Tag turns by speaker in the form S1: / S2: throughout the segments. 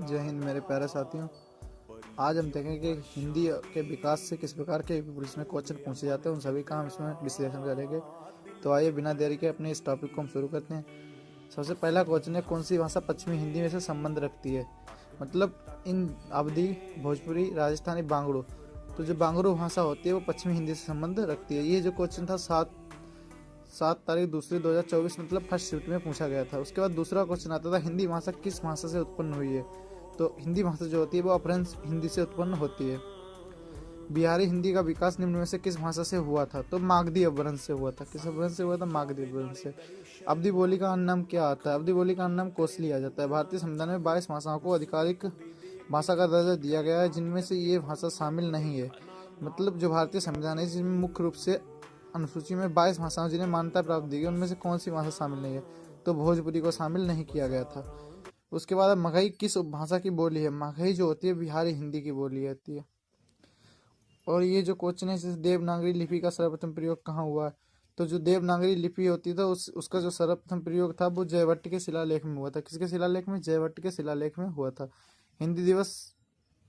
S1: जय हिंद मेरे प्यारे साथियों। आज हम देखेंगे कि हिंदी के विकास से किस प्रकार के इसमें क्वेश्चन पूछे जाते हैं, उन सभी का हम इसमें विश्लेषण करेंगे। तो आइए बिना देरी के अपने इस टॉपिक को हम शुरू करते हैं। सबसे पहला क्वेश्चन है, कौन सी भाषा पश्चिमी हिंदी में से संबंध रखती है? मतलब इन अवधी, भोजपुरी, राजस्थानी, बांगड़ू। तो जो बांगड़ू भाषा होती है वो पश्चिमी हिंदी से संबंध रखती है। ये जो क्वेश्चन था 7 तारीख 2 2024 मतलब फर्स्ट शिफ्ट में पूछा गया था। उसके बाद दूसरा क्वेश्चन आता था, हिंदी भाषा किस भाषा से उत्पन्न हुई है? तो हिंदी भाषा जो होती है वो अपभ्रंश हिंदी से उत्पन्न होती है। बिहारी हिंदी का विकास निम्न में से किस भाषा से हुआ था? तो मागधी अपभ्रंश से हुआ था। किस अपभ्रंश से हुआ था? मागधी अपभ्रंश से। अवधी बोली का अन्य नाम क्या आता है? अवधी बोली का अन्य नाम कोसली आ जाता है। भारतीय संविधान में 22 भाषाओं को आधिकारिक भाषा का दर्जा दिया गया है, जिनमें से ये भाषा शामिल नहीं है। मतलब जो भारतीय संविधान है जिसमें मुख्य रूप से अनुसूची में 22 भाषाओं जिन्हें मान्यता प्राप्त दी गई, उनमें से कौन सी भाषा शामिल नहीं है? तो भोजपुरी को शामिल नहीं किया गया था। उसके बाद मगही किस भाषा की बोली है? मगही जो होती है बिहारी हिंदी की बोली होती है। और ये जो क्वेश्चन है, जैसे देवनागरी लिपि का सर्वप्रथम प्रयोग कहाँ हुआ है? तो जो देवनागरी लिपि होती था उसका जो सर्वप्रथम प्रयोग था वो जयवट के शिलालेख में हुआ था। किसके शिलालेख में? जयवट के शिलालेख में हुआ था। हिंदी दिवस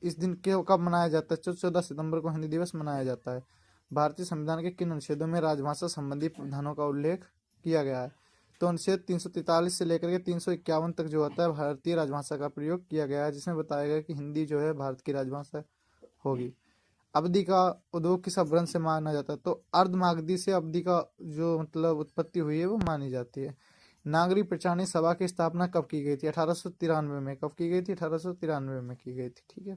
S1: इस दिन के कब मनाया जाता है? 14 सितंबर को हिंदी दिवस मनाया जाता है। भारतीय संविधान के किन अनुच्छेदों में राजभाषा संबंधी प्रावधानों का उल्लेख किया गया है? तो अनुच्छेद 343 से लेकर के 351 तक जो होता है भारतीय राजभाषा का प्रयोग किया गया है, जिसमें बताया गया कि हिंदी जो है भारत की राजभाषा होगी। अवधि का उद्भव किस अपभ्रंश से माना जाता है? तो अर्धमागधी से अवधि का जो मतलब उत्पत्ति हुई है वो मानी जाती है। नागरिक प्रचारणी सभा की स्थापना कब की गई थी? 1893 में। कब की गई थी? 1893 में की गई थी। ठीक है।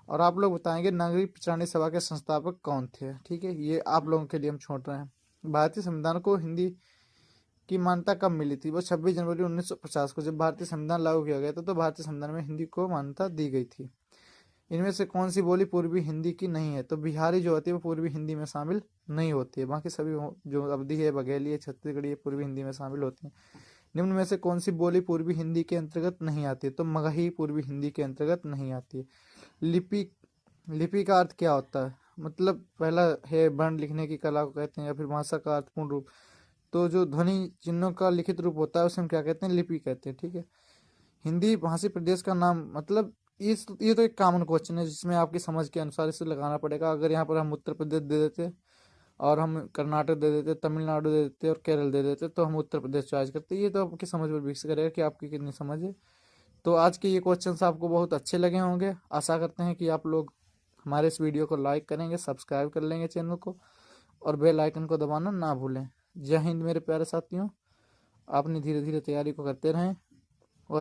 S1: और आप लोग बताएंगे नागरिक प्रचारणी सभा के संस्थापक कौन थे? ठीक है, ये आप लोगों के लिए हम छोड़ रहे हैं। भारतीय संविधान को हिंदी की मान्यता कब मिली थी? वो 26 जनवरी 1950 को, जब भारतीय संविधान लागू किया गया था तो भारतीय संविधान में हिंदी को मान्यता दी गई थी। इनमें से कौन सी बोली पूर्वी हिंदी की नहीं है? तो बिहारी जो होती है वो पूर्वी हिंदी में शामिल नहीं होती है। बाकी सभी जो अवधी है, बघेली है, छत्तीसगढ़ी है, पूर्वी हिंदी में शामिल होती है। निम्न में से कौन सी बोली पूर्वी हिंदी के अंतर्गत नहीं आती है? तो मगही पूर्वी हिंदी के अंतर्गत नहीं आती है। लिपि लिपि का अर्थ क्या होता है? मतलब पहला है वर्ण लिखने की कला को कहते हैं, या फिर भाषा का अर्थपूर्ण रूप। तो जो ध्वनि चिन्हों का लिखित रूप होता है उसे हम क्या कहते हैं? लिपि कहते हैं। ठीक है। हिंदी भाषी प्रदेश का नाम, मतलब ये तो एक कॉमन क्वेश्चन है जिसमें आपकी समझ के अनुसार इसे लगाना पड़ेगा। अगर यहाँ पर हम उत्तर प्रदेश दे देते और हम कर्नाटक दे देते, तमिलनाडु दे देते और केरल दे देते, तो हम उत्तर प्रदेश चॉइस करते। ये तो आपकी समझ पर विकसित करेगा कि आपकी कितनी समझ है। तो आज के ये क्वेश्चंस आपको बहुत अच्छे लगे होंगे। आशा करते हैं कि आप लोग हमारे इस वीडियो को लाइक करेंगे, सब्सक्राइब कर लेंगे चैनल को, और बेल आइकन को दबाना ना भूलें। जय हिंद मेरे प्यारे साथियों। आपने धीरे धीरे तैयारी को करते रहें।